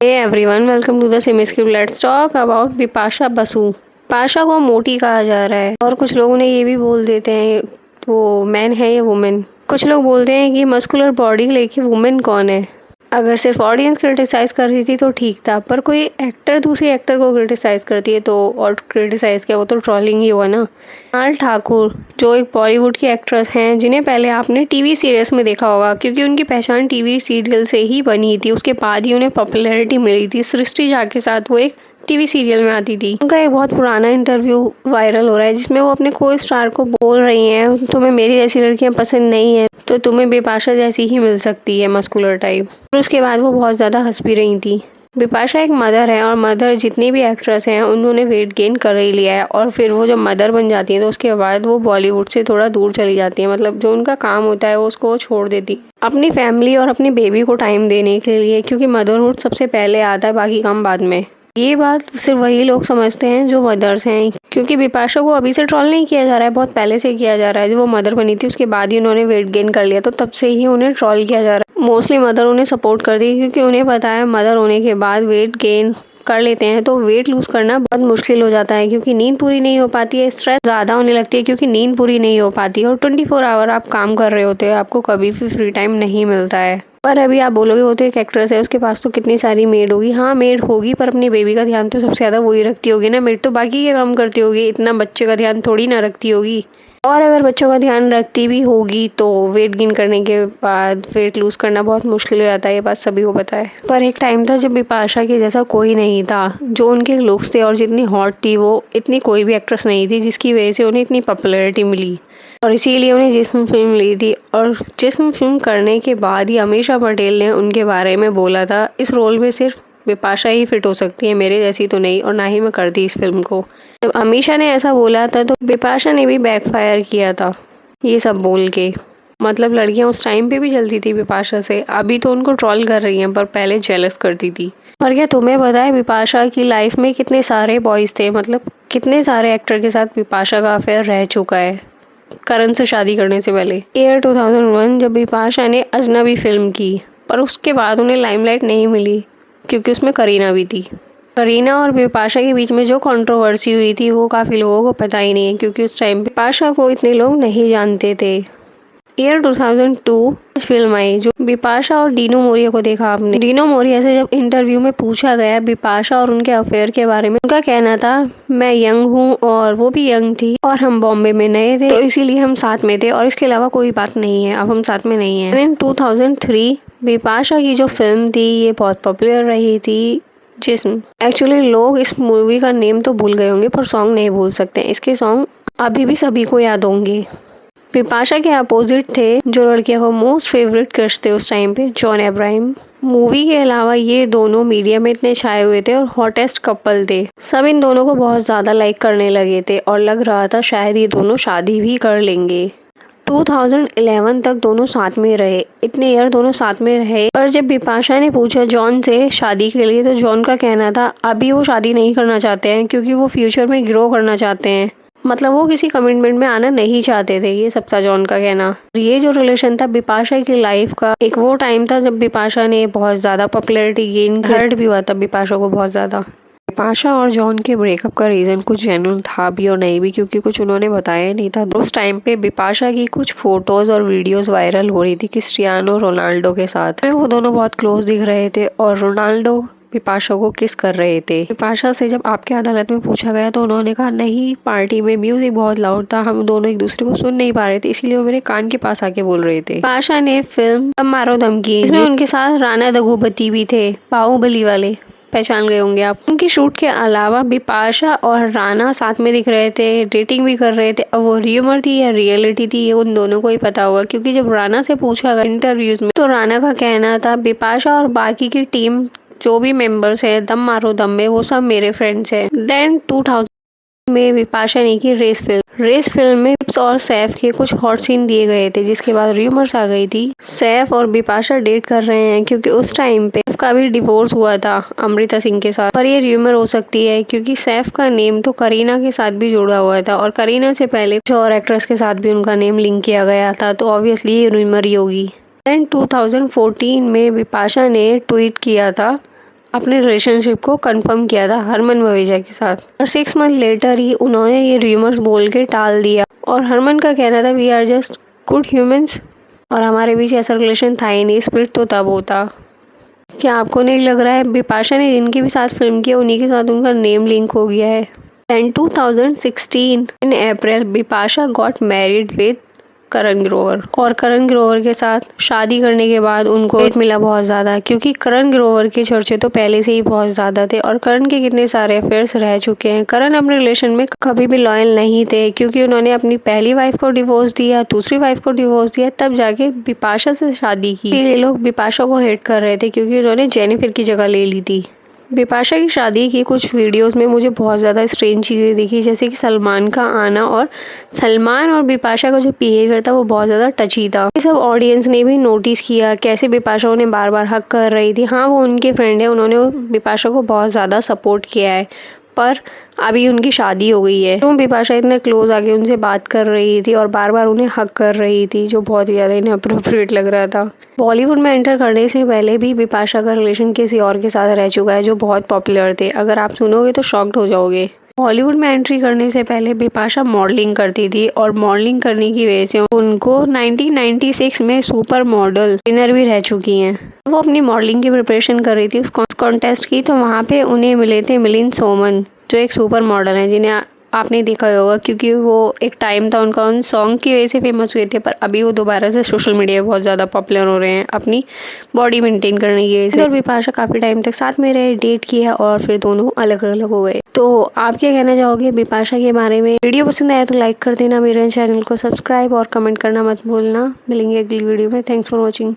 Hey everyone, welcome to the Semiscript. Let's talk about Bipasha Basu. Bipasha को मोटी कहा जा रहा है और कुछ लोगों ने ये भी बोल देते हैं वो मैन है या वुमेन। कुछ लोग बोलते हैं कि मस्कुलर बॉडी लेके वुमेन कौन है। अगर सिर्फ ऑडियंस क्रिटिसाइज कर रही थी तो ठीक था, पर कोई एक्टर दूसरी एक्टर को क्रिटिसाइज करती है तो और क्रिटिसाइज किया वो तो ट्रोलिंग ही हुआ ना। कुणाल ठाकुर जो एक बॉलीवुड की एक्ट्रेस हैं जिन्हें पहले आपने टीवी सीरियल्स में देखा होगा क्योंकि उनकी पहचान टीवी सीरियल से ही बनी थी। उसके बाद ही उन्हें पॉपुलैरिटी मिली थी। सृष्टि झा के साथ वो एक टीवी सीरियल में आती थी। उनका एक बहुत पुराना इंटरव्यू वायरल हो रहा है जिसमें वो अपने को स्टार को बोल रही हैं तुम्हें मेरी जैसी लड़कियां पसंद नहीं है तो तुम्हें बिपाशा जैसी ही मिल सकती है मस्कुलर टाइप। और उसके बाद वो बहुत ज़्यादा हंस भी रही थी। बिपाशा एक मदर है और मदर जितनी भी एक्ट्रेस हैं उन्होंने वेट गेन कर ही लिया है और फिर वो जब मदर बन जाती है तो उसके बाद वो बॉलीवुड से थोड़ा दूर चली जाती है। मतलब जो उनका काम होता है वो उसको छोड़ देती है अपनी फैमिली और अपनी बेबी को टाइम देने के लिए, क्योंकि मदरहुड सबसे पहले आता है, बाकी काम बाद में। ये बात सिर्फ वही लोग समझते हैं जो मदर्स हैं, क्योंकि बिपाशा को अभी से ट्रोल नहीं किया जा रहा है, बहुत पहले से किया जा रहा है। जब वो मदर बनी थी उसके बाद ही उन्होंने वेट गेन कर लिया तो तब से ही उन्हें ट्रोल किया जा रहा है। मोस्टली मदर उन्हें सपोर्ट करती है क्योंकि उन्हें पता है मदर होने के बाद वेट गेन कर लेते हैं तो वेट लूज करना बहुत मुश्किल हो जाता है क्योंकि नींद पूरी नहीं हो पाती है, स्ट्रेस ज़्यादा होने लगती है क्योंकि नींद पूरी नहीं हो पाती है और 24 आवर आप काम कर रहे होते हो, आपको कभी भी फ्री टाइम नहीं मिलता है। पर अभी आप बोलोगे वो तो एक एक्ट्रेस है, उसके पास तो कितनी सारी मेड होगी। हाँ मेड होगी पर अपनी बेबी का ध्यान तो सबसे ज़्यादा वही रखती होगी ना। मेड तो बाकी के काम करती होगी, इतना बच्चे का ध्यान थोड़ी ना रखती होगी। और अगर बच्चों का ध्यान रखती भी होगी तो वेट गेन करने के बाद वेट लूज़ करना बहुत मुश्किल हो जाता है, ये बात सभी को पता है। पर एक टाइम था जब बिपाशा के जैसा कोई नहीं था। जो उनके लुक्स थे और जितनी हॉट थी वो इतनी कोई भी एक्ट्रेस नहीं थी जिसकी वजह से उन्हें इतनी पॉपुलैरिटी मिली और इसीलिए उन्हें जिस्म फिल्म ली थी। और जिस्म फिल्म करने के बाद ही अमीषा पटेल ने उनके बारे में बोला था इस रोल में सिर्फ बिपाशा ही फिट हो सकती है, मेरे जैसी तो नहीं, और ना ही मैं करती इस फिल्म को। जब अमीषा ने ऐसा बोला था तो बिपाशा ने भी बैकफायर किया था ये सब बोल के। मतलब लड़कियां उस टाइम पे भी जलती थी बिपाशा से, अभी तो उनको ट्रोल कर रही हैं पर पहले जेलस करती थी। और क्या तुम्हें पता है बिपाशा की लाइफ में कितने सारे बॉयज़ थे, मतलब कितने सारे एक्टर के साथ बिपाशा का अफेयर रह चुका है करण से शादी करने से पहले। ईयर 2001 जब बिपाशा ने अजनबी फिल्म की पर उसके बाद उन्हें लाइमलाइट नहीं मिली क्योंकि उसमें करीना भी थी। करीना और बिपाशा के बीच में जो कंट्रोवर्सी हुई थी वो काफ़ी लोगों को पता ही नहीं है क्योंकि उस टाइम बिपाशा को इतने लोग नहीं जानते थे। ईयर 2002 फिल्म आई जो बिपाशा और डीनो मोरिया को देखा आपने। डीनो मोरिया से जब इंटरव्यू में पूछा गया बिपाशा और उनके अफेयर के बारे में, उनका कहना था मैं यंग हूँ और वो भी यंग थी और हम बॉम्बे में नए थे तो इसीलिए हम साथ में थे और इसके अलावा कोई बात नहीं है, अब हम साथ में नहीं हैं। इन 2003 बिपाशा की जो फिल्म थी ये बहुत पॉपुलर रही थी जिस्म। एक्चुअली लोग इस मूवी का नेम तो भूल गए होंगे पर सॉन्ग नहीं भूल सकते। इसके सॉन्ग अभी भी सभी को याद होंगे। बिपाशा के अपोजिट थे जो लड़कियों को मोस्ट फेवरेट क्रश थे उस टाइम पे, जॉन अब्राहम। मूवी के अलावा ये दोनों मीडिया में इतने छाए हुए थे और हॉटेस्ट कपल थे। सब इन दोनों को बहुत ज़्यादा लाइक करने लगे थे और लग रहा था शायद ये दोनों शादी भी कर लेंगे। 2011 तक दोनों साथ में रहे, इतने ईयर दोनों साथ में रहे। पर जब बिपाशा ने पूछा जॉन से शादी के लिए तो जॉन का कहना था अभी वो शादी नहीं करना चाहते हैं क्योंकि वो फ्यूचर में ग्रो करना चाहते हैं। मतलब वो किसी कमिटमेंट में आना नहीं चाहते थे, ये सब था जॉन का कहना। ये जो रिलेशन था बिपाशा की लाइफ का एक वो टाइम था जब बिपाशा ने बहुत ज़्यादा पॉपुलैरिटी गेन हर्ट भी हुआ था बिपाशा को बहुत ज़्यादा। बिपाशा और जॉन के ब्रेकअप का रीज़न कुछ जेन्युइन था भी और नहीं भी क्योंकि कुछ उन्होंने बताया नहीं था। उस टाइम पे बिपाशा की कुछ फोटोज़ और वीडियोस वायरल हो रही थी क्रिस्टियानो रोनाल्डो के साथ। वो दोनों बहुत क्लोज दिख रहे थे और रोनाल्डो बिपाशा को किस कर रहे थे। बिपाशा से जब आपके अदालत में पूछा गया तो उन्होंने कहा नहीं पार्टी में म्यूजिक बहुत लाउड था, हम दोनों एक दूसरे को सुन नहीं पा रहे थे इसलिए वो मेरे कान के पास आके बोल रहे थे। बिपाशा ने फिल्म दम मारो दम की, इसमें उनके साथ राणा दग्गुबाती भी थे, बाहुबली वाले, पहचान गए होंगे आप। उनकी शूट के अलावा बिपाशा और राणा साथ में दिख रहे थे, डेटिंग भी कर रहे थे। अब वो र्यूमर थी या रियलिटी थी ये उन दोनों को ही पता होगा क्योंकि जब राणा से पूछा गया इंटरव्यूज में तो राणा का कहना था बिपाशा और बाकी की टीम जो भी मेंबर्स हैं दम मारो दम में वो सब मेरे फ्रेंड्स हैं। देन 2000 में बिपाशा ने की रेस फिल्म में टिप्स और सैफ के कुछ हॉट सीन दिए गए थे जिसके बाद र्यूमर्स आ गई थी सैफ और बिपाशा डेट कर रहे हैं क्योंकि उस टाइम पे सैफ का भी डिवोर्स हुआ था अमृता सिंह के साथ। पर ये र्यूमर हो सकती है क्योंकि सैफ का नेम तो करीना के साथ भी जुड़ा हुआ था और करीना से पहले कुछ और एक्ट्रेस के साथ भी उनका नेम लिंक किया गया था तो ऑब्वियसली ये र्यूमर ही होगी। देन 2014 में बिपाशा ने ट्वीट किया था अपने रिलेशनशिप को कंफर्म किया था हरमन ववेजा के साथ। और 6 मंथ लेटर ही उन्होंने ये र्यूमर्स बोल के टाल दिया और हरमन का कहना था we are just good humans और हमारे बीच ऐसा रिलेशन था ही नहीं, स्प्लिट तो तब होता। क्या आपको नहीं लग रहा है बिपाशा ने जिनके भी साथ फिल्म की उन्हीं के साथ उनका नेम लिंक हो गया है। Then 2016 in April Bipasha got married with Karan Grover और करण ग्रोवर के साथ शादी करने के बाद उनको हिट मिला बहुत ज़्यादा, क्योंकि करण ग्रोवर के चर्चे तो पहले से ही बहुत ज़्यादा थे और करण के कितने सारे अफेयर्स रह चुके हैं। करण अपने रिलेशन में कभी भी लॉयल नहीं थे, क्योंकि उन्होंने अपनी पहली वाइफ को डिवोर्स दिया, दूसरी वाइफ को डिवोर्स दिया, तब जाके बिपाशा से शादी की। ये लोग बिपाशा को हेट कर रहे थे क्योंकि उन्होंने जेनिफर की जगह ले ली थी। बिपाशा की शादी की कुछ वीडियोस में मुझे बहुत ज़्यादा स्ट्रेंज चीज़ें दिखी, जैसे कि सलमान का आना और सलमान और बिपाशा का जो बिहेवियर था वो बहुत ज़्यादा टची था। ये सब ऑडियंस ने भी नोटिस किया, कैसे बिपाशा उन्हें बार बार हक कर रही थी। हाँ, वो उनके फ्रेंड है, उन्होंने बिपाशा को बहुत ज़्यादा सपोर्ट किया है, पर अभी उनकी शादी हो गई है तो बिपाशा इतने क्लोज आके उनसे बात कर रही थी और बार बार उन्हें हक कर रही थी, जो बहुत ही ज़्यादा इनअप्रोप्रिएट लग रहा था। बॉलीवुड में एंटर करने से पहले भी बिपाशा का रिलेशन किसी और के साथ रह चुका है जो बहुत पॉपुलर थे। अगर आप सुनोगे तो शॉक्ड हो जाओगे। बॉलीवुड में एंट्री करने से पहले बिपाशा मॉडलिंग करती थी और मॉडलिंग करने की वजह से उनको 1996 में सुपर मॉडल विनर भी रह चुकी हैं। वो अपनी मॉडलिंग की प्रिपरेशन कर रही थी उस कॉन्टेस्ट की, तो वहाँ पे उन्हें मिले थे मिलिंद सोमन, जो एक सुपर मॉडल हैं जिन्हें आपने देखा होगा, क्योंकि वो एक टाइम था उनका उन सॉन्ग की वजह से फेमस हुए थे, पर अभी वो दोबारा से सोशल मीडिया पे बहुत ज़्यादा पॉपुलर हो रहे हैं अपनी बॉडी मेंटेन करने की वजह से। और बिपाशा काफ़ी टाइम तक साथ में रहे, डेट किया और फिर दोनों अलग अलग हो गए। तो आप क्या कहना चाहोगे बिपाशा के बारे में? वीडियो पसंद आया तो लाइक कर देना, मेरे चैनल को सब्सक्राइब और कमेंट करना मत भूलना। मिलेंगे अगली वीडियो में। Thanks for watching.